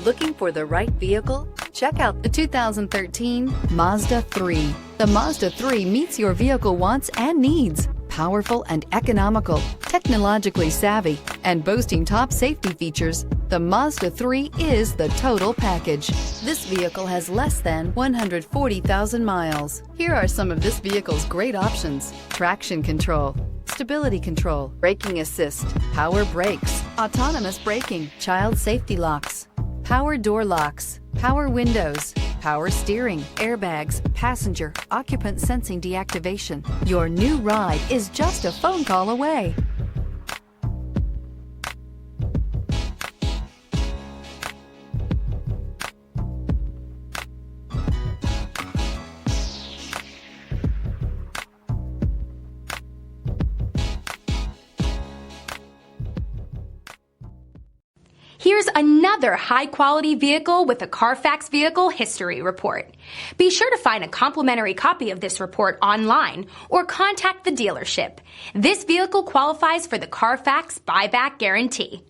Looking for the right vehicle? Check out the 2013 Mazda 3. The Mazda 3 meets your vehicle wants and needs. Powerful and economical, technologically savvy, and boasting top safety features, the Mazda 3 is the total package. This vehicle has less than 140,000 miles. Here are some of this vehicle's great options: traction control, stability control, braking assist, power brakes, autonomous braking, child safety locks, power door locks, power windows, power steering, airbags, passenger, occupant sensing deactivation. Your new ride is just a phone call away. Here's another high-quality vehicle with a Carfax Vehicle History Report. Be sure to find a complimentary copy of this report online or contact the dealership. This vehicle qualifies for the Carfax Buyback Guarantee.